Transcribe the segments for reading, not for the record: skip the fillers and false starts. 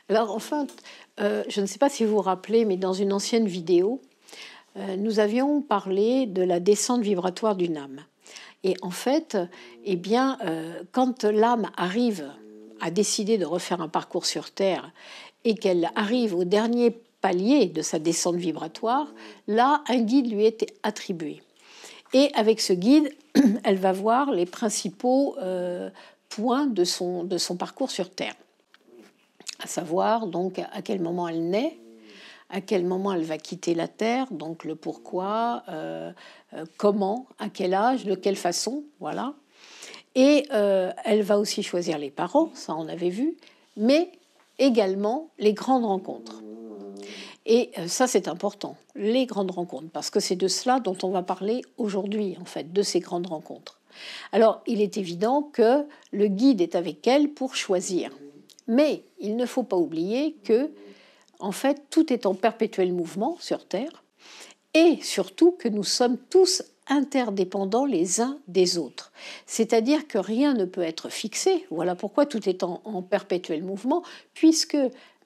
Alors, enfin, je ne sais pas si vous vous rappelez, mais dans une ancienne vidéo, nous avions parlé de la descente vibratoire d'une âme. Et en fait, eh bien, quand l'âme arrive à décider de refaire un parcours sur Terre et qu'elle arrive au dernier palier de sa descente vibratoire, là, un guide lui est attribué. Et avec ce guide, elle va voir les principaux points de son parcours sur Terre. À savoir, donc, à quel moment elle naît, à quel moment elle va quitter la Terre, donc le pourquoi, comment, à quel âge, de quelle façon, voilà. Et elle va aussi choisir les parents, ça on avait vu, mais également les grandes rencontres. Et ça c'est important, les grandes rencontres, parce que c'est de cela dont on va parler aujourd'hui, en fait, de ces grandes rencontres. Alors, il est évident que le guide est avec elle pour choisir. Mais il ne faut pas oublier que, en fait, tout est en perpétuel mouvement sur Terre et surtout que nous sommes tous interdépendants les uns des autres. C'est-à-dire que rien ne peut être fixé. Voilà pourquoi tout est en perpétuel mouvement, puisque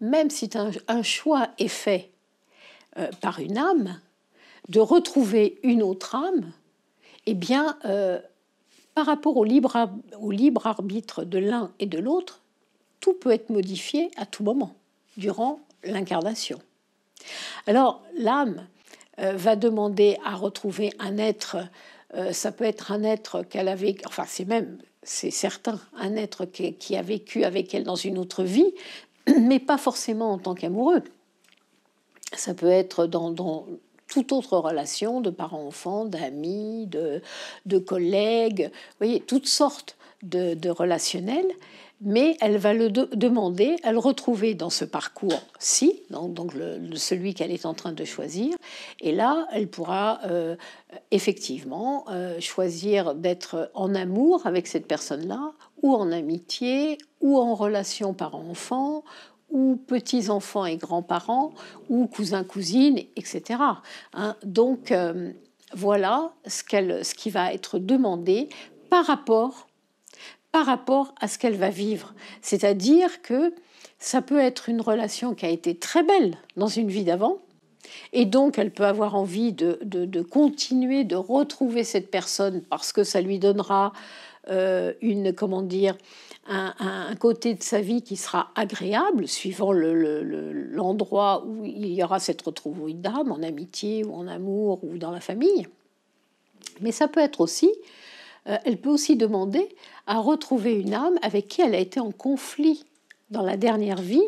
même si un choix est fait par une âme, de retrouver une autre âme, eh bien, par rapport au libre arbitre de l'un et de l'autre, tout peut être modifié à tout moment, durant l'incarnation. Alors, l'âme va demander à retrouver un être, ça peut être un être qu'elle avait, enfin c'est certain, un être qui a vécu avec elle dans une autre vie, mais pas forcément en tant qu'amoureux. Ça peut être dans toute autre relation, de parents-enfants, d'amis, de collègues, vous voyez, toutes sortes de relationnels, mais elle va le demander à le retrouver dans ce parcours-ci, donc celui qu'elle est en train de choisir, et là, elle pourra effectivement choisir d'être en amour avec cette personne-là, ou en amitié, ou en relation parent-enfant, ou petits-enfants et grands-parents, ou cousins, cousines, etc. Hein, donc, voilà ce qui va être demandé par rapport à ce qu'elle va vivre. C'est-à-dire que ça peut être une relation qui a été très belle dans une vie d'avant, et donc elle peut avoir envie de continuer, de retrouver cette personne parce que ça lui donnera un côté de sa vie qui sera agréable, suivant l'endroit où il y aura cette retrouvaille d'âme, en amitié ou en amour ou dans la famille. Mais ça peut être aussi, elle peut aussi demander à retrouver une âme avec qui elle a été en conflit dans la dernière vie,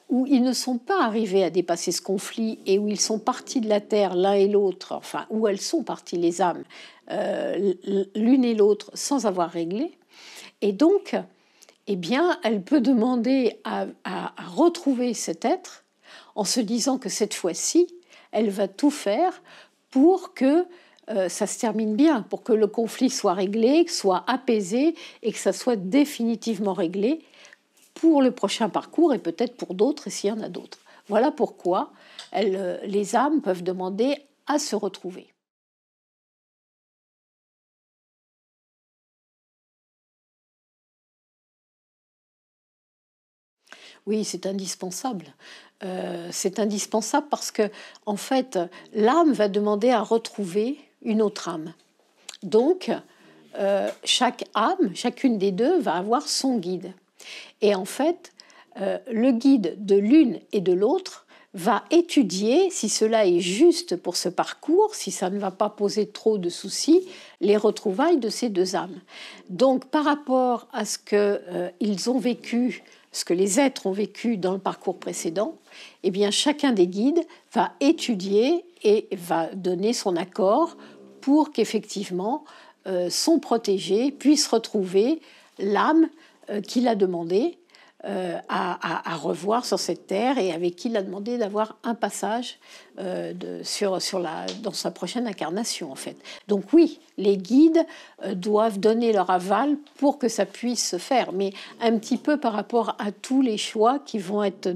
où ils ne sont pas arrivés à dépasser ce conflit et où ils sont partis de la terre l'un et l'autre, enfin où elles sont parties les âmes l'une et l'autre sans avoir réglé. Et donc, eh bien, elle peut demander à retrouver cet être en se disant que cette fois-ci, elle va tout faire pour que ça se termine bien, pour que le conflit soit réglé, soit apaisé et que ça soit définitivement réglé pour le prochain parcours et peut-être pour d'autres s'il y en a d'autres. Voilà pourquoi les âmes peuvent demander à se retrouver. Oui, c'est indispensable. C'est indispensable parce que, en fait, l'âme va demander à retrouver une autre âme. Donc, chaque âme, chacune des deux, va avoir son guide. Et en fait, le guide de l'une et de l'autre va étudier si cela est juste pour ce parcours, si ça ne va pas poser trop de soucis, les retrouvailles de ces deux âmes. Donc, par rapport à ce qu'ils ont vécu, ce que les êtres ont vécu dans le parcours précédent, eh bien, chacun des guides va étudier et va donner son accord pour qu'effectivement son protégé puisse retrouver l'âme qu'il a demandé à revoir sur cette terre et avec qui il a demandé d'avoir un passage dans sa prochaine incarnation, en fait. Donc oui, les guides doivent donner leur aval pour que ça puisse se faire, mais un petit peu par rapport à tous les choix qui vont être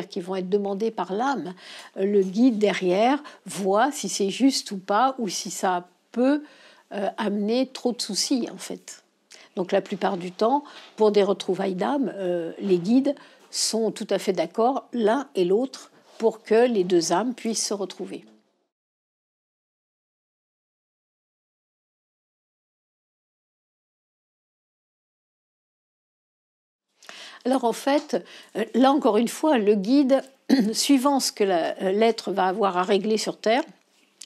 qui vont être demandés par l'âme. Le guide derrière voit si c'est juste ou pas, ou si ça peut amener trop de soucis, en fait. Donc la plupart du temps, pour des retrouvailles d'âme, les guides sont tout à fait d'accord, l'un et l'autre, pour que les deux âmes puissent se retrouver. Alors en fait, là encore une fois, le guide, suivant ce que l'être va avoir à régler sur Terre,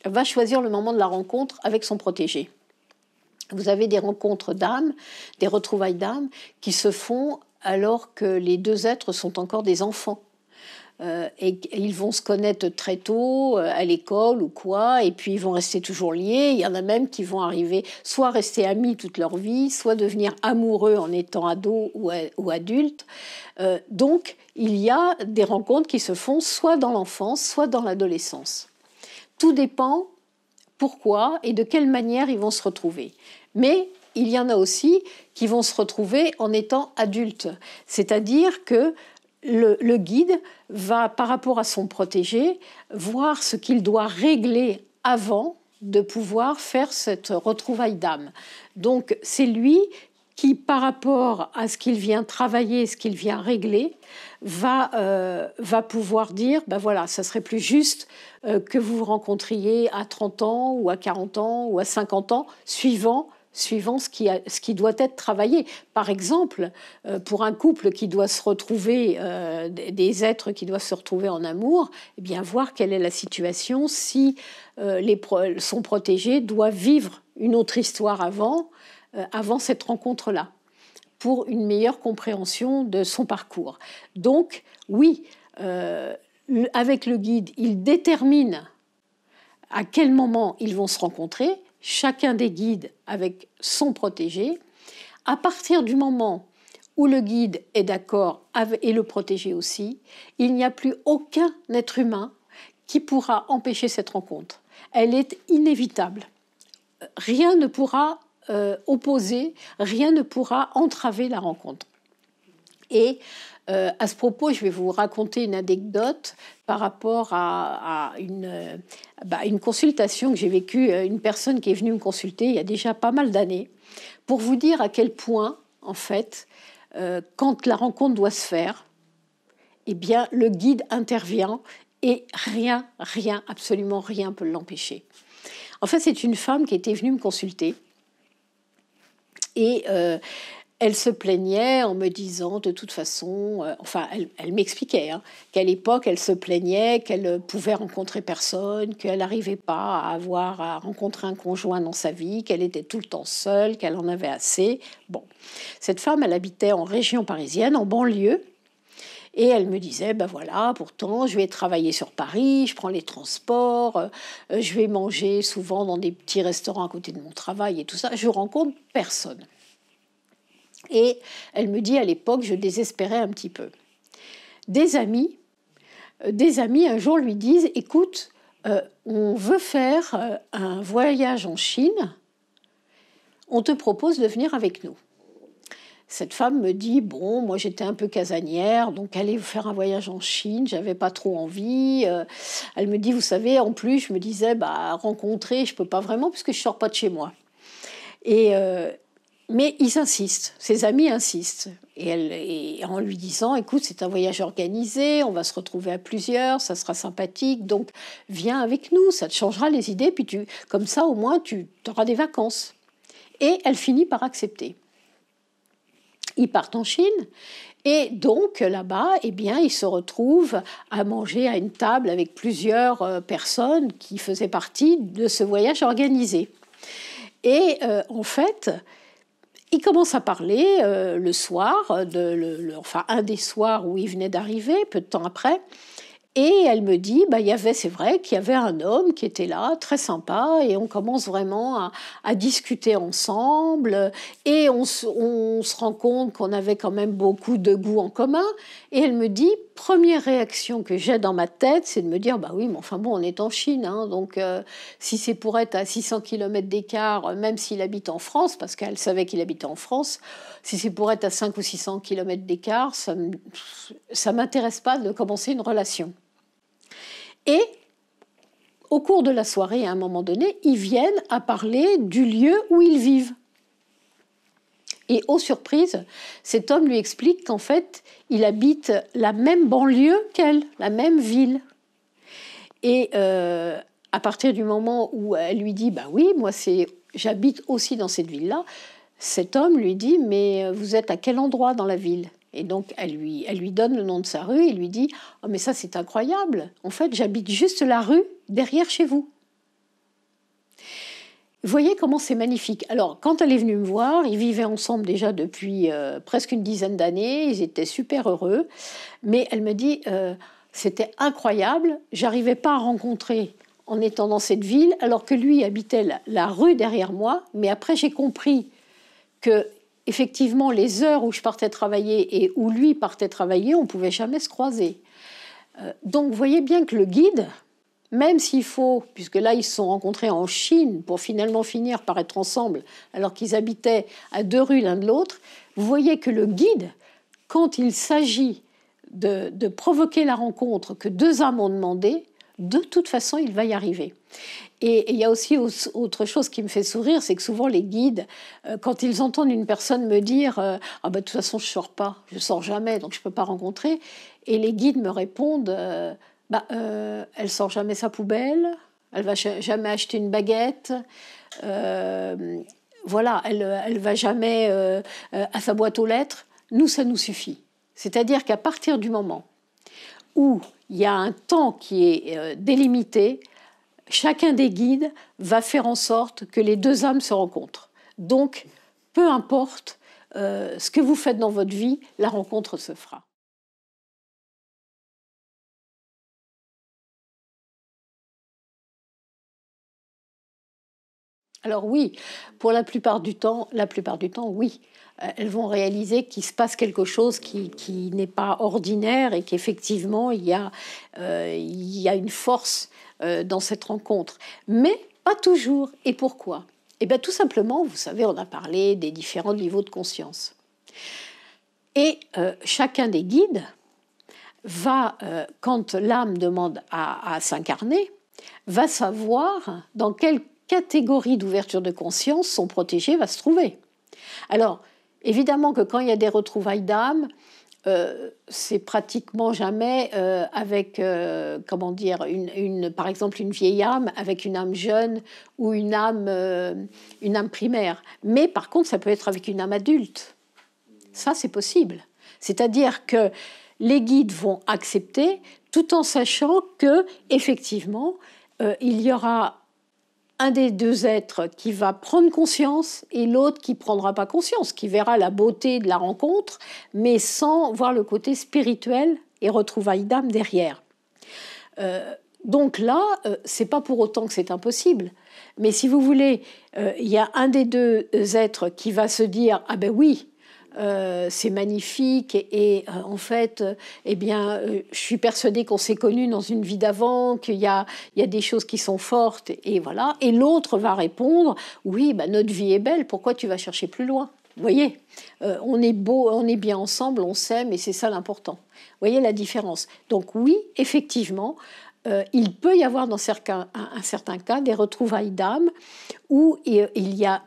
va choisir le moment de la rencontre avec son protégé. Vous avez des rencontres d'âmes, des retrouvailles d'âmes qui se font alors que les deux êtres sont encore des enfants. Et ils vont se connaître très tôt à l'école ou quoi, et puis ils vont rester toujours liés. Il y en a même qui vont arriver soit rester amis toute leur vie, soit devenir amoureux en étant ados ou adultes. Donc il y a des rencontres qui se font soit dans l'enfance, soit dans l'adolescence. Tout dépend pourquoi et de quelle manière ils vont se retrouver. Mais il y en a aussi qui vont se retrouver en étant adultes, c'est-à-dire que le guide va, par rapport à son protégé, voir ce qu'il doit régler avant de pouvoir faire cette retrouvaille d'âme. Donc c'est lui qui, par rapport à ce qu'il vient travailler, ce qu'il vient régler, va pouvoir dire, ben voilà, ça serait plus juste que vous vous rencontriez à 30 ans ou à 40 ans ou à 50 ans, suivant ce qui doit être travaillé. Par exemple, pour un couple qui doit se retrouver, des êtres qui doivent se retrouver en amour, eh bien voir quelle est la situation, si son protégé doit vivre une autre histoire avant cette rencontre-là, pour une meilleure compréhension de son parcours. Donc, oui, avec le guide, il détermine à quel moment ils vont se rencontrer, chacun des guides avec son protégé. À partir du moment où le guide est d'accord et le protégé aussi, il n'y a plus aucun être humain qui pourra empêcher cette rencontre. Elle est inévitable. Rien ne pourra opposer, rien ne pourra entraver la rencontre. Et à ce propos, je vais vous raconter une anecdote par rapport à une consultation que j'ai vécue, une personne qui est venue me consulter il y a déjà pas mal d'années, pour vous dire à quel point, en fait, quand la rencontre doit se faire, eh bien, le guide intervient et rien, absolument rien peut l'empêcher. En fait, c'est une femme qui était venue me consulter et elle se plaignait en me disant, de toute façon, elle m'expliquait qu'à l'époque, elle se plaignait qu'elle pouvait rencontrer personne, qu'elle n'arrivait pas à rencontrer un conjoint dans sa vie, qu'elle était tout le temps seule, qu'elle en avait assez. Bon, cette femme, elle habitait en région parisienne, en banlieue, et elle me disait, ben voilà, pourtant, je vais travailler sur Paris, je prends les transports, je vais manger souvent dans des petits restaurants à côté de mon travail et tout ça, je rencontre personne. Et elle me dit, à l'époque, je désespérais un petit peu. Des amis un jour lui disent, écoute, on veut faire un voyage en Chine, on te propose de venir avec nous. Cette femme me dit, bon, moi j'étais un peu casanière, donc aller faire un voyage en Chine, j'avais pas trop envie. Elle me dit, vous savez, en plus, je me disais, rencontrer, je peux pas vraiment, puisque je sors pas de chez moi. Mais ils insistent, ses amis insistent. Et en lui disant, écoute, c'est un voyage organisé, on va se retrouver à plusieurs, ça sera sympathique, donc viens avec nous, ça te changera les idées, puis comme ça au moins tu auras des vacances. Et elle finit par accepter. Ils partent en Chine, et donc là-bas, eh bien, ils se retrouvent à manger à une table avec plusieurs personnes qui faisaient partie de ce voyage organisé. Et en fait, ils commencent à parler le soir, un des soirs où ils venaient d'arriver, peu de temps après. Et elle me dit, c'est vrai qu'il y avait un homme qui était là, très sympa, et on commence vraiment à discuter ensemble, et on se rend compte qu'on avait quand même beaucoup de goûts en commun. Et elle me dit, première réaction que j'ai dans ma tête, c'est de me dire, oui, mais enfin bon, on est en Chine, donc si c'est pour être à 600 km d'écart, même s'il habite en France, parce qu'elle savait qu'il habitait en France, si c'est pour être à 500 ou 600 km d'écart, ça m'intéresse pas de commencer une relation. Et au cours de la soirée, à un moment donné, ils viennent à parler du lieu où ils vivent. Et aux surprises, cet homme lui explique qu'en fait, il habite la même banlieue qu'elle, la même ville. Et à partir du moment où elle lui dit « bah oui, moi j'habite aussi dans cette ville-là », cet homme lui dit « mais vous êtes à quel endroit dans la ville ?» Et donc elle lui donne le nom de sa rue et lui dit « oh mais ça c'est incroyable, en fait j'habite juste la rue derrière chez vous ». Vous voyez comment c'est magnifique. Alors, quand elle est venue me voir, ils vivaient ensemble déjà depuis presque une dizaine d'années, ils étaient super heureux, mais elle me dit c'était incroyable, j'arrivais pas à rencontrer en étant dans cette ville, alors que lui habitait la rue derrière moi, mais après j'ai compris que effectivement les heures où je partais travailler et où lui partait travailler, on pouvait jamais se croiser. Donc, vous voyez bien que le guide, même s'il faut, puisque là ils se sont rencontrés en Chine pour finalement finir par être ensemble alors qu'ils habitaient à 2 rues l'un de l'autre, vous voyez que le guide, quand il s'agit de provoquer la rencontre que 2 âmes ont demandé, de toute façon il va y arriver. Et il y a aussi autre chose qui me fait sourire, c'est que souvent les guides, quand ils entendent une personne me dire ah ben, de toute façon je sors pas, je sors jamais, donc je peux pas rencontrer, et les guides me répondent elle sort jamais sa poubelle, elle va jamais acheter une baguette, voilà, elle va jamais à sa boîte aux lettres. Nous, ça nous suffit. C'est-à-dire qu'à partir du moment où il y a un temps qui est délimité, chacun des guides va faire en sorte que les 2 âmes se rencontrent. Donc, peu importe ce que vous faites dans votre vie, la rencontre se fera. Alors oui, pour la plupart du temps, oui. Elles vont réaliser qu'il se passe quelque chose qui n'est pas ordinaire et qu'effectivement, il y a une force dans cette rencontre. Mais pas toujours. Et pourquoi? Eh bien, tout simplement, vous savez, on a parlé des différents niveaux de conscience. Et chacun des guides va, quand l'âme demande à s'incarner, va savoir dans quelle catégorie d'ouverture de conscience son protégé va se trouver. Alors, évidemment que quand il y a des retrouvailles d'âme, c'est pratiquement jamais avec, comment dire, par exemple une vieille âme avec une âme jeune ou une âme primaire. Mais par contre, ça peut être avec une âme adulte. Ça, c'est possible. C'est-à-dire que les guides vont accepter tout en sachant que, effectivement, il y aura un des 2 êtres qui va prendre conscience et l'autre qui ne prendra pas conscience, qui verra la beauté de la rencontre, mais sans voir le côté spirituel et retrouvailles d'âme derrière. Donc là, c'est pas pour autant que c'est impossible. Mais si vous voulez, il y a un des 2 êtres qui va se dire « Ah ben oui, c'est magnifique et en fait, je suis persuadée qu'on s'est connus dans une vie d'avant, qu'il y a des choses qui sont fortes et voilà. Et l'autre va répondre oui, notre vie est belle. Pourquoi tu vas chercher plus loin? Vous voyez, on est beau, on est bien ensemble, on s'aime et c'est ça l'important. Vous voyez la différence. Donc oui, effectivement. Il peut y avoir dans un certain cas des retrouvailles d'âme où il y a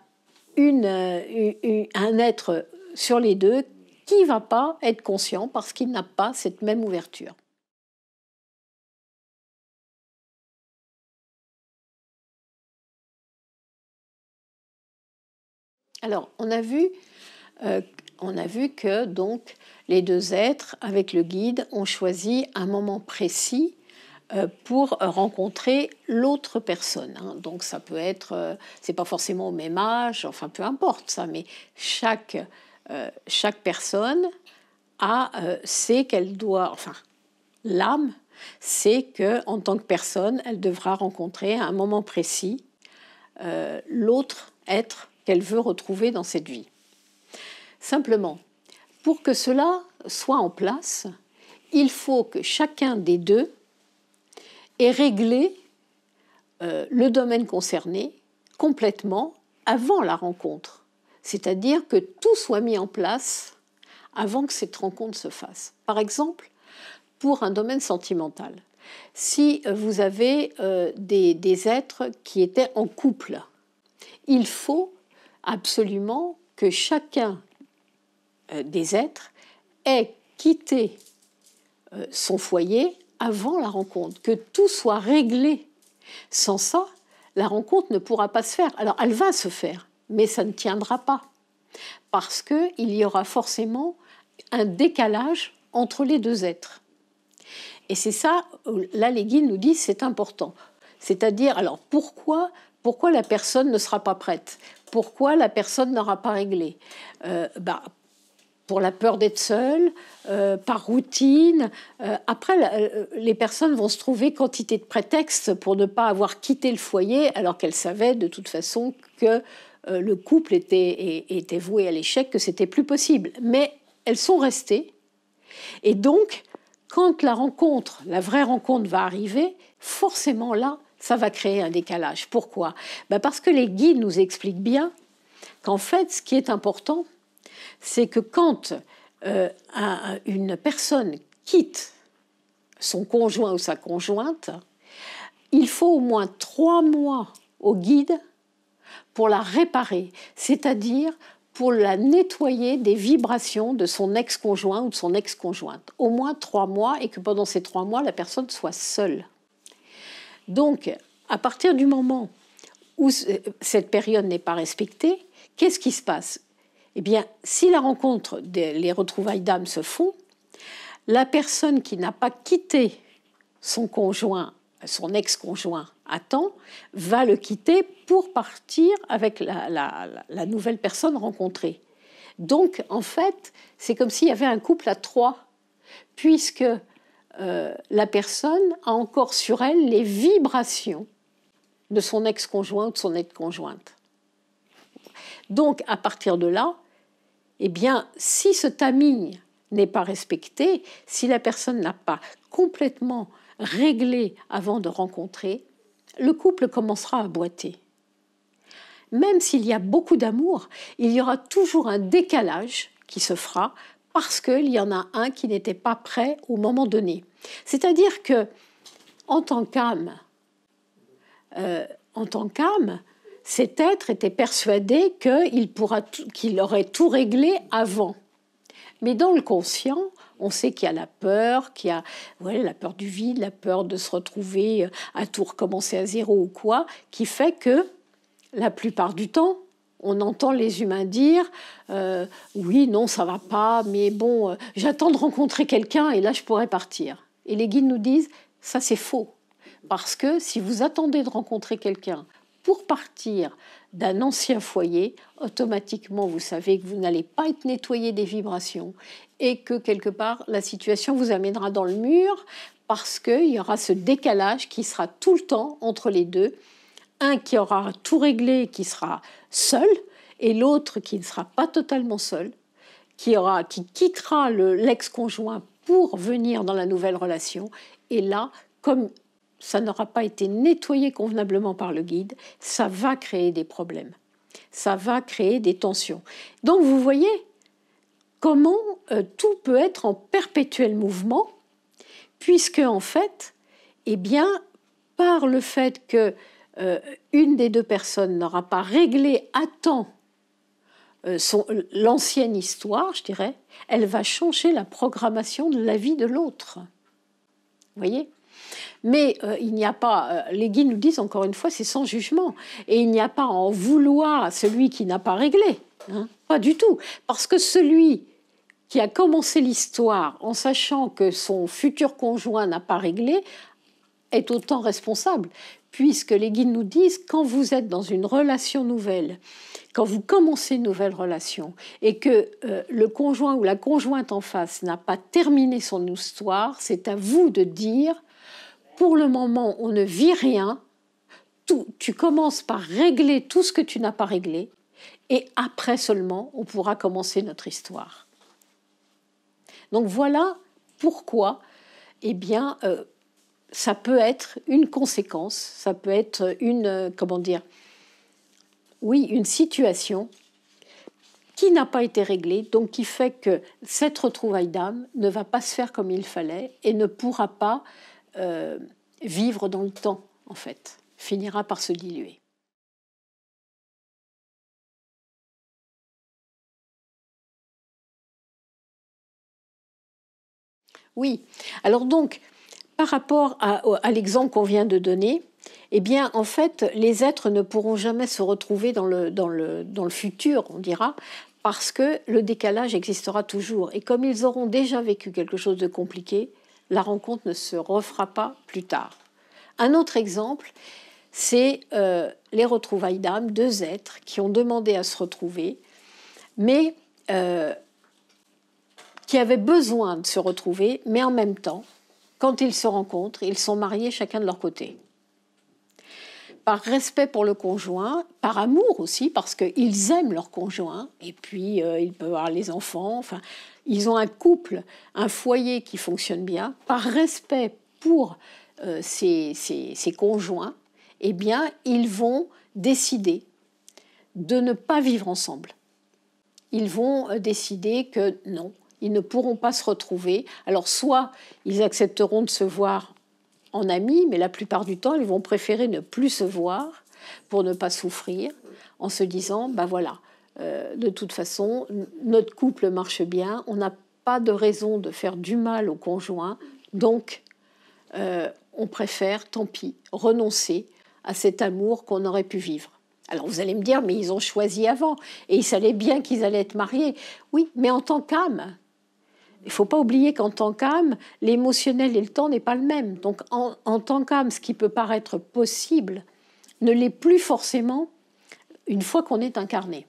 un être sur les 2 qui ne va pas être conscient parce qu'il n'a pas cette même ouverture. Alors, on a vu que donc, les 2 êtres, avec le guide, ont choisi un moment précis pour rencontrer l'autre personne. Donc ça peut être, c'est pas forcément au même âge, enfin peu importe ça, mais chaque personne sait qu'elle doit, enfin l'âme sait que en tant que personne, elle devra rencontrer à un moment précis l'autre être qu'elle veut retrouver dans cette vie. Simplement, pour que cela soit en place, il faut que chacun des 2 ait réglé le domaine concerné complètement avant la rencontre. C'est-à-dire que tout soit mis en place avant que cette rencontre se fasse. Par exemple, pour un domaine sentimental, si vous avez des êtres qui étaient en couple, il faut absolument que chacun des êtres ait quitté son foyer avant la rencontre, que tout soit réglé. Sans ça, la rencontre ne pourra pas se faire. Alors, elle va se faire, mais ça ne tiendra pas, parce qu'il y aura forcément un décalage entre les deux êtres. Et c'est ça, là, les guides nous disent, c'est important. C'est-à-dire, alors, pourquoi la personne ne sera pas prête? Pourquoi la personne n'aura pas réglé? Pour la peur d'être seule, par routine. Après, les personnes vont se trouver quantité de prétextes pour ne pas avoir quitté le foyer, alors qu'elles savaient de toute façon que le couple était voué à l'échec, que c'était plus possible. Mais elles sont restées. Et donc, quand la vraie rencontre va arriver, forcément là, ça va créer un décalage. Pourquoi? Parce que les guides nous expliquent bien qu'en fait, ce qui est important, c'est que quand une personne quitte son conjoint ou sa conjointe, il faut au moins 3 mois au guide pour la réparer, c'est-à-dire pour la nettoyer des vibrations de son ex-conjoint ou de son ex-conjointe. Au moins 3 mois, et que pendant ces 3 mois, la personne soit seule. Donc, à partir du moment où cette période n'est pas respectée, qu'est-ce qui se passe? Eh bien, si la rencontre, les retrouvailles d'âme se font, la personne qui n'a pas quitté son conjoint, son ex-conjoint à temps, va le quitter pour partir avec la nouvelle personne rencontrée. Donc, en fait, c'est comme s'il y avait un couple à 3, puisque la personne a encore sur elle les vibrations de son ex-conjoint ou de son ex-conjointe. Donc, à partir de là, eh bien, si ce timing n'est pas respecté, si la personne n'a pas complètement réglé avant de rencontrer, le couple commencera à boiter. Même s'il y a beaucoup d'amour, il y aura toujours un décalage qui se fera parce qu'il y en a un qui n'était pas prêt au moment donné. C'est-à-dire que, en tant qu'âme, cet être était persuadé qu'il aurait tout réglé avant. Mais dans le conscient, on sait qu'il y a la peur, la peur du vide, la peur de se retrouver à tout recommencer à zéro ou quoi, qui fait que la plupart du temps, on entend les humains dire oui, non, ça va pas, mais bon, j'attends de rencontrer quelqu'un et là, je pourrais partir. Et les guides nous disent, ça c'est faux. Parce que si vous attendez de rencontrer quelqu'un pour partir d'un ancien foyer, automatiquement, vous savez que vous n'allez pas être nettoyé des vibrations et que quelque part, la situation vous amènera dans le mur parce qu'il y aura ce décalage qui sera tout le temps entre les deux. Un qui aura tout réglé, qui sera seul, et l'autre qui ne sera pas totalement seul, qui quittera l'ex-conjoint pour venir dans la nouvelle relation. Et là, comme ça n'aura pas été nettoyé convenablement par le guide, ça va créer des problèmes. Ça va créer des tensions. Donc vous voyez comment tout peut être en perpétuel mouvement, puisque en fait, eh bien, par le fait que une des deux personnes n'aura pas réglé à temps l'ancienne histoire, je dirais, elle va changer la programmation de la vie de l'autre. Vous voyez ? Mais il n'y a pas, les guides nous disent encore une fois, c'est sans jugement. Et il n'y a pas à en vouloir à celui qui n'a pas réglé. Hein, pas du tout. Parce que celui qui a commencé l'histoire en sachant que son futur conjoint n'a pas réglé est autant responsable. Puisque les guides nous disent, quand vous êtes dans une relation nouvelle, quand vous commencez une nouvelle relation et que le conjoint ou la conjointe en face n'a pas terminé son histoire, c'est à vous de dire, pour le moment, on ne vit rien, tu commences par régler tout ce que tu n'as pas réglé et après seulement, on pourra commencer notre histoire. Donc voilà pourquoi, eh bien, ça peut être une conséquence, ça peut être une situation qui n'a pas été réglée, donc qui fait que cette retrouvaille d'âme ne va pas se faire comme il fallait et ne pourra pas vivre dans le temps, en fait, finira par se diluer. Oui. Alors donc, par rapport à l'exemple qu'on vient de donner, eh bien, en fait, les êtres ne pourront jamais se retrouver dans le futur, on dira, parce que le décalage existera toujours. Et comme ils auront déjà vécu quelque chose de compliqué, la rencontre ne se refera pas plus tard. Un autre exemple, c'est les retrouvailles d'âmes, deux êtres qui ont demandé à se retrouver, mais qui avaient besoin de se retrouver, mais en même temps, quand ils se rencontrent, ils sont mariés chacun de leur côté. Par respect pour le conjoint, par amour aussi, parce qu'ils aiment leur conjoint, et puis ils peuvent avoir les enfants, enfin, ils ont un couple, un foyer qui fonctionne bien, par respect pour ces conjoints, eh bien, ils vont décider de ne pas vivre ensemble. Ils vont décider que non, ils ne pourront pas se retrouver. Alors, soit ils accepteront de se voir en amis, mais la plupart du temps, ils vont préférer ne plus se voir pour ne pas souffrir, en se disant, ben voilà, de toute façon, notre couple marche bien, on n'a pas de raison de faire du mal au conjoint, donc on préfère, tant pis, renoncer à cet amour qu'on aurait pu vivre. Alors vous allez me dire, mais ils ont choisi avant, et ils savaient bien qu'ils allaient être mariés. Oui, mais en tant qu'âme, il ne faut pas oublier qu'en tant qu'âme, l'émotionnel et le temps n'est pas le même. Donc en tant qu'âme, ce qui peut paraître possible ne l'est plus forcément une fois qu'on est incarné.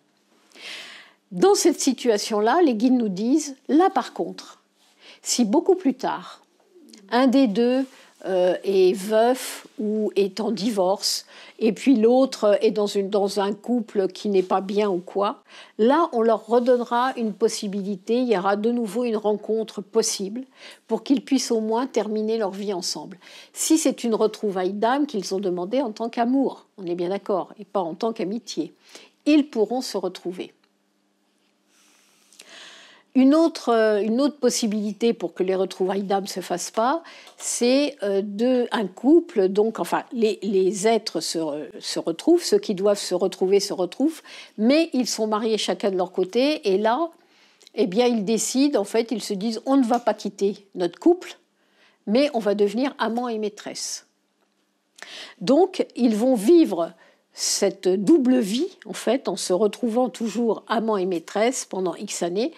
Dans cette situation-là, les guides nous disent, là par contre, si beaucoup plus tard, un des deux est veuf ou est en divorce, et puis l'autre est dans un couple qui n'est pas bien ou quoi, là, on leur redonnera une possibilité, il y aura de nouveau une rencontre possible pour qu'ils puissent au moins terminer leur vie ensemble. Si c'est une retrouvaille d'âme qu'ils ont demandé en tant qu'amour, on est bien d'accord, et pas en tant qu'amitié, ils pourront se retrouver. Une autre possibilité pour que les retrouvailles d'âme ne se fassent pas, c'est un couple, donc enfin les êtres se retrouvent, ceux qui doivent se retrouvent, mais ils sont mariés chacun de leur côté, et là, eh bien, ils décident, en fait, ils se disent, on ne va pas quitter notre couple, mais on va devenir amant et maîtresse. Donc, ils vont vivre cette double vie, en fait, en se retrouvant toujours amant et maîtresse pendant X années.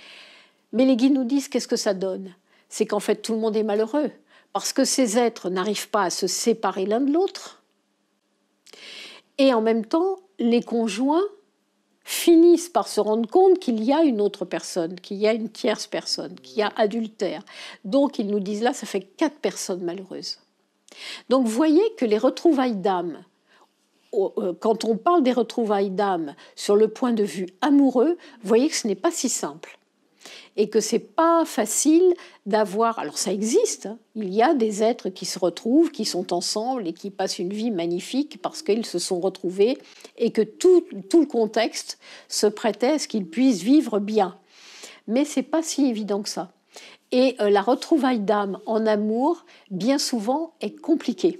Mais les guides nous disent qu'est-ce que ça donne? C'est qu'en fait tout le monde est malheureux, parce que ces êtres n'arrivent pas à se séparer l'un de l'autre. Et en même temps, les conjoints finissent par se rendre compte qu'il y a une autre personne, qu'il y a une tierce personne, qu'il y a adultère. Donc ils nous disent là, ça fait 4 personnes malheureuses. Donc vous voyez que les retrouvailles d'âme, quand on parle des retrouvailles d'âme sur le point de vue amoureux, vous voyez que ce n'est pas si simple. Et que c'est pas facile d'avoir... Alors ça existe, hein. Il y a des êtres qui se retrouvent, qui sont ensemble et qui passent une vie magnifique parce qu'ils se sont retrouvés et que tout le contexte se prêtait à ce qu'ils puissent vivre bien. Mais c'est pas si évident que ça. Et la retrouvaille d'âme en amour, bien souvent, est compliquée.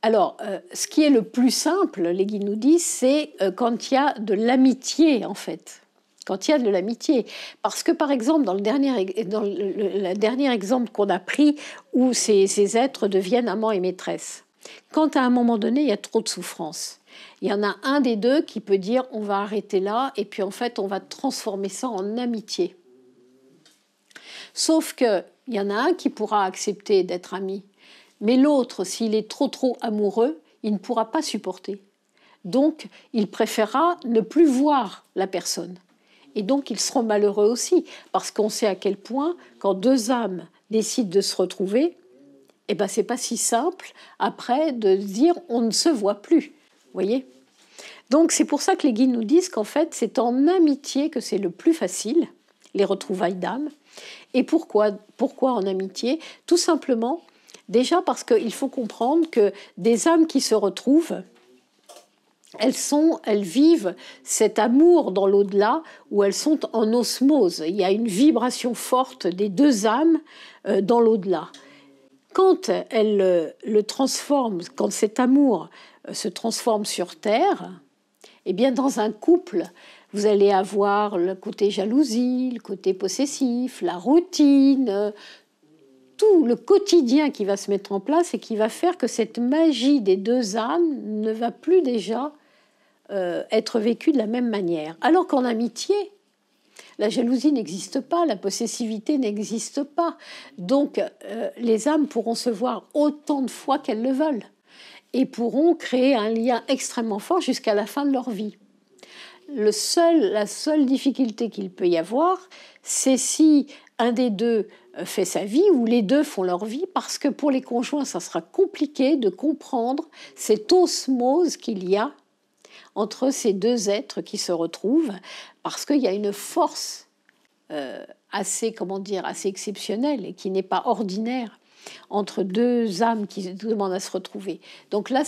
Alors, ce qui est le plus simple, les guides nous disent, c'est quand il y a de l'amitié, en fait. Quand il y a de l'amitié. Parce que, par exemple, dans le dernier exemple qu'on a pris, où ces êtres deviennent amants et maîtresses, quand à un moment donné, il y a trop de souffrance, il y en a un des deux qui peut dire « on va arrêter là » et puis en fait, on va transformer ça en amitié. Sauf qu'il y en a un qui pourra accepter d'être ami, mais l'autre, s'il est trop amoureux, il ne pourra pas supporter. Donc, il préférera ne plus voir la personne. Et donc, ils seront malheureux aussi, parce qu'on sait à quel point, quand deux âmes décident de se retrouver, eh ben, c'est pas si simple, après, de dire « on ne se voit plus ». Vous voyez ? Donc, c'est pour ça que les guides nous disent qu'en fait, c'est en amitié que c'est le plus facile, les retrouvailles d'âmes. Et pourquoi en amitié? Tout simplement, déjà parce qu'il faut comprendre que des âmes qui se retrouvent, elles vivent cet amour dans l'au-delà où elles sont en osmose. Il y a une vibration forte des deux âmes dans l'au-delà. Quand elles le transforment, quand cet amour se transforme sur Terre, eh bien dans un couple, Vous allez avoir le côté jalousie, le côté possessif, la routine, tout le quotidien qui va se mettre en place et qui va faire que cette magie des deux âmes ne va plus déjà être vécue de la même manière. Alors qu'en amitié, la jalousie n'existe pas, la possessivité n'existe pas. Donc, les âmes pourront se voir autant de fois qu'elles le veulent et pourront créer un lien extrêmement fort jusqu'à la fin de leur vie. La seule difficulté qu'il peut y avoir, c'est si un des deux fait sa vie ou les deux font leur vie, parce que pour les conjoints, ça sera compliqué de comprendre cette osmose qu'il y a entre ces deux êtres qui se retrouvent, parce qu'il y a une force assez exceptionnelle et qui n'est pas ordinaire entre deux âmes qui demandent à se retrouver. Donc là,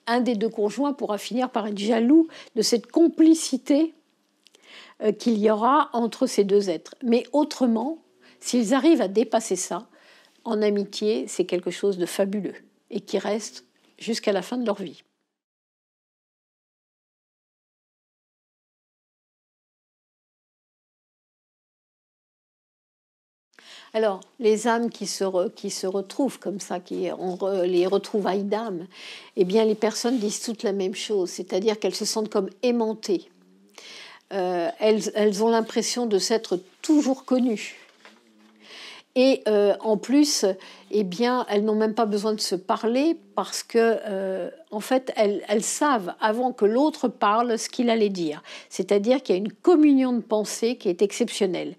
un des deux conjoints pourra finir par être jaloux de cette complicité qu'il y aura entre ces deux êtres. Mais autrement, s'ils arrivent à dépasser ça, en amitié, c'est quelque chose de fabuleux et qui reste jusqu'à la fin de leur vie. Alors, les âmes qui se retrouvent comme ça, les retrouvailles d'âmes, eh bien, les personnes disent toutes la même chose, c'est-à-dire qu'elles se sentent comme aimantées. Elles ont l'impression de s'être toujours connues. Et en plus, eh bien, elles n'ont même pas besoin de se parler parce que, en fait, elles savent avant que l'autre parle ce qu'il allait dire. C'est-à-dire qu'il y a une communion de pensée qui est exceptionnelle.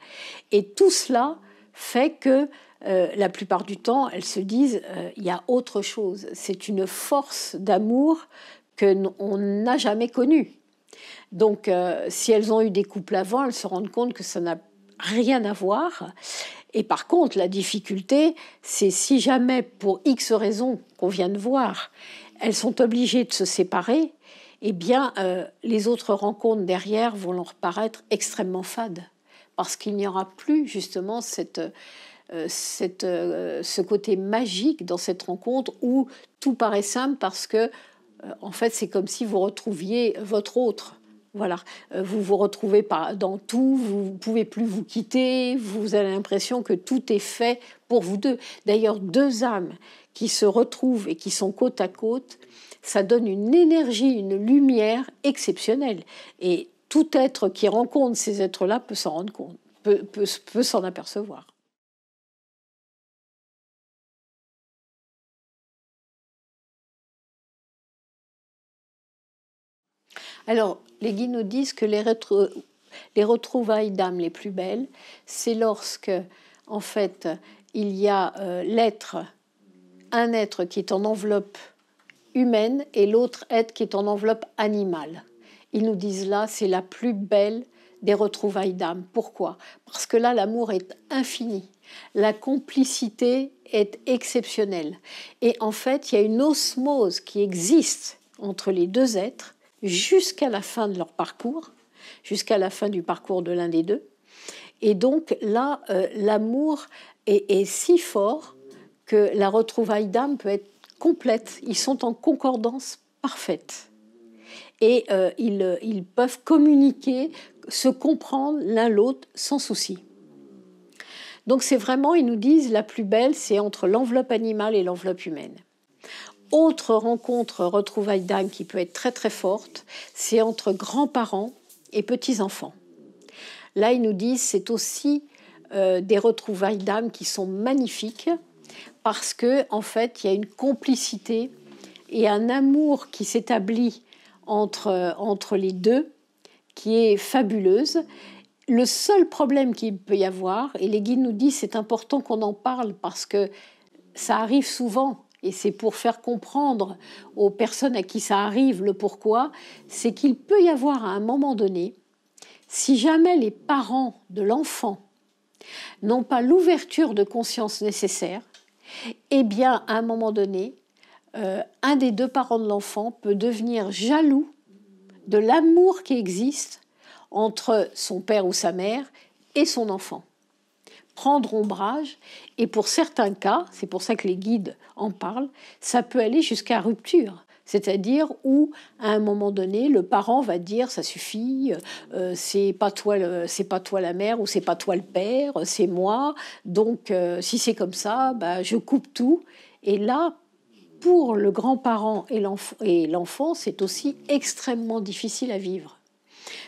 Et tout cela fait que la plupart du temps, elles se disent il y a autre chose. C'est une force d'amour qu'on n'a jamais connue. Donc, si elles ont eu des couples avant, elles se rendent compte que ça n'a rien à voir. Et par contre, la difficulté, c'est si jamais, pour X raisons qu'on vient de voir, elles sont obligées de se séparer, eh bien, les autres rencontres derrière vont leur paraître extrêmement fades. Parce qu'il n'y aura plus justement ce côté magique dans cette rencontre où tout paraît simple parce que, en fait, c'est comme si vous retrouviez votre autre. Voilà, vous vous retrouvez dans tout, vous ne pouvez plus vous quitter, vous avez l'impression que tout est fait pour vous deux. D'ailleurs, deux âmes qui se retrouvent et qui sont côte à côte, ça donne une énergie, une lumière exceptionnelle. Et tout être qui rencontre ces êtres-là peut s'en rendre compte, peut s'en apercevoir. Alors, les guides nous disent que les retrouvailles d'âmes les plus belles, c'est lorsque, en fait, il y a un être qui est en enveloppe humaine et l'autre être qui est en enveloppe animale. Ils nous disent là, c'est la plus belle des retrouvailles d'âmes. Pourquoi ? Parce que là, l'amour est infini. La complicité est exceptionnelle. Et en fait, il y a une osmose qui existe entre les deux êtres jusqu'à la fin de leur parcours, jusqu'à la fin du parcours de l'un des deux. Et donc là, l'amour est si fort que la retrouvaille d'âme peut être complète. Ils sont en concordance parfaite. Et ils peuvent communiquer, se comprendre l'un l'autre sans souci. Donc c'est vraiment, ils nous disent, la plus belle, c'est entre l'enveloppe animale et l'enveloppe humaine. Autre rencontre, retrouvaille d'âme qui peut être très très forte, c'est entre grands-parents et petits-enfants. Là, ils nous disent, c'est aussi des retrouvailles d'âme qui sont magnifiques parce que, en fait, il y a une complicité et un amour qui s'établit entre les deux qui est fabuleuse. Le seul problème qu'il peut y avoir, et les guides nous disent c'est important qu'on en parle parce que ça arrive souvent, et c'est pour faire comprendre aux personnes à qui ça arrive le pourquoi, c'est qu'il peut y avoir à un moment donné, si jamais les parents de l'enfant n'ont pas l'ouverture de conscience nécessaire, eh bien, à un moment donné, un des deux parents de l'enfant peut devenir jaloux de l'amour qui existe entre son père ou sa mère et son enfant. Prendre ombrage, et pour certains cas, c'est pour ça que les guides en parlent, ça peut aller jusqu'à rupture. c'est-à-dire où, à un moment donné, le parent va dire ça suffit, c'est pas toi la mère ou c'est pas toi le père, c'est moi. Donc, si c'est comme ça, bah, je coupe tout. Et là, pour le grand-parent et l'enfant, c'est aussi extrêmement difficile à vivre.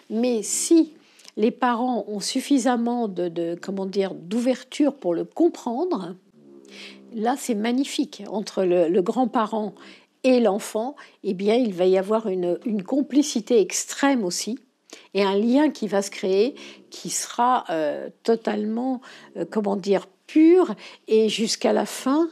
Mais si les parents ont suffisamment d'ouverture pour le comprendre, là, c'est magnifique. Entre le grand-parent et l'enfant, eh bien, il va y avoir une complicité extrême aussi, et un lien qui va se créer, qui sera totalement, pur, et jusqu'à la fin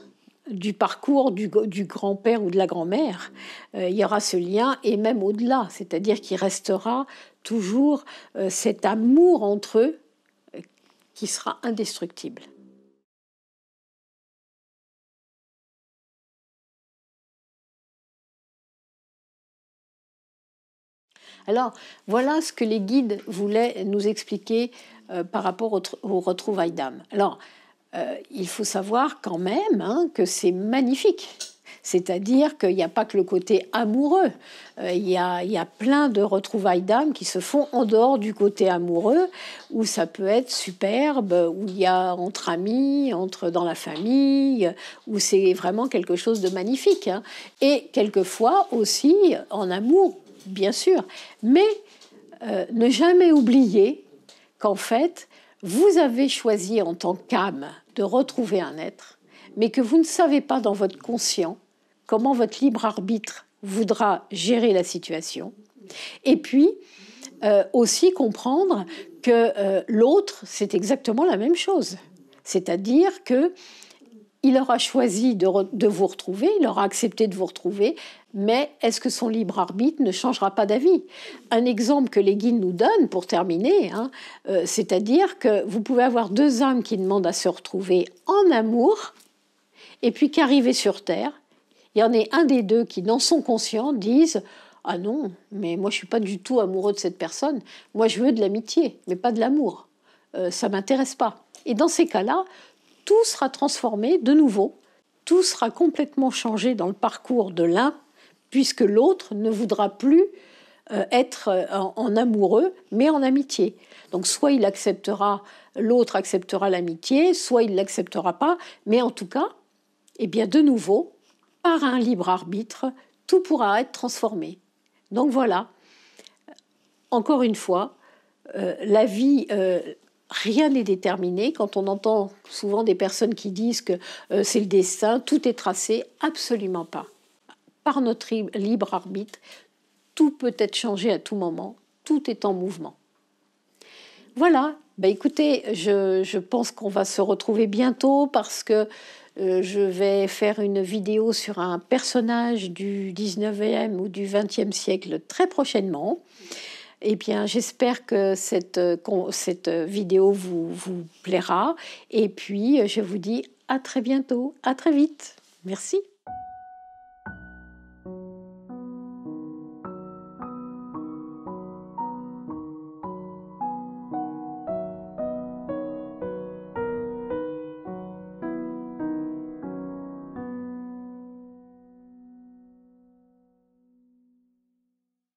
du parcours du grand-père ou de la grand-mère, il y aura ce lien, et même au-delà, c'est-à-dire qu'il restera toujours cet amour entre eux qui sera indestructible. Alors, voilà ce que les guides voulaient nous expliquer par rapport au retrouvailles d'âme. Alors, il faut savoir quand même que c'est magnifique. C'est-à-dire qu'il n'y a pas que le côté amoureux. Il y a plein de retrouvailles d'âme qui se font en dehors du côté amoureux, où ça peut être superbe, où il y a entre amis, dans la famille, où c'est vraiment quelque chose de magnifique. Et quelquefois aussi en amour, bien sûr. Mais ne jamais oublier qu'en fait, vous avez choisi en tant qu'âme de retrouver un être, mais que vous ne savez pas dans votre conscient comment votre libre arbitre voudra gérer la situation. Et puis, aussi comprendre que l'autre, c'est exactement la même chose. C'est-à-dire que il aura choisi de vous retrouver, il aura accepté de vous retrouver, mais est-ce que son libre arbitre ne changera pas d'avis? Un exemple que les guides nous donnent pour terminer, c'est-à-dire que vous pouvez avoir deux âmes qui demandent à se retrouver en amour, et puis qu'arrivé sur Terre, il y en a un des deux qui, dans son conscient, disent « Ah non, mais moi je ne suis pas du tout amoureux de cette personne, moi je veux de l'amitié, mais pas de l'amour, ça ne m'intéresse pas ». Et dans ces cas-là, tout sera transformé de nouveau, tout sera complètement changé dans le parcours de l'un, puisque l'autre ne voudra plus être en amoureux, mais en amitié. Donc soit l'autre acceptera l'amitié, soit il ne l'acceptera pas, mais en tout cas, eh bien de nouveau, par un libre arbitre, tout pourra être transformé. Donc voilà, encore une fois, la vie... rien n'est déterminé. Quand on entend souvent des personnes qui disent que c'est le destin, tout est tracé, absolument pas. Par notre libre arbitre, tout peut être changé à tout moment, tout est en mouvement. Voilà, écoutez, je pense qu'on va se retrouver bientôt parce que je vais faire une vidéo sur un personnage du 19e ou du 20e siècle très prochainement. Eh bien, j'espère que cette vidéo vous plaira. Et puis, je vous dis à très bientôt, à très vite. Merci.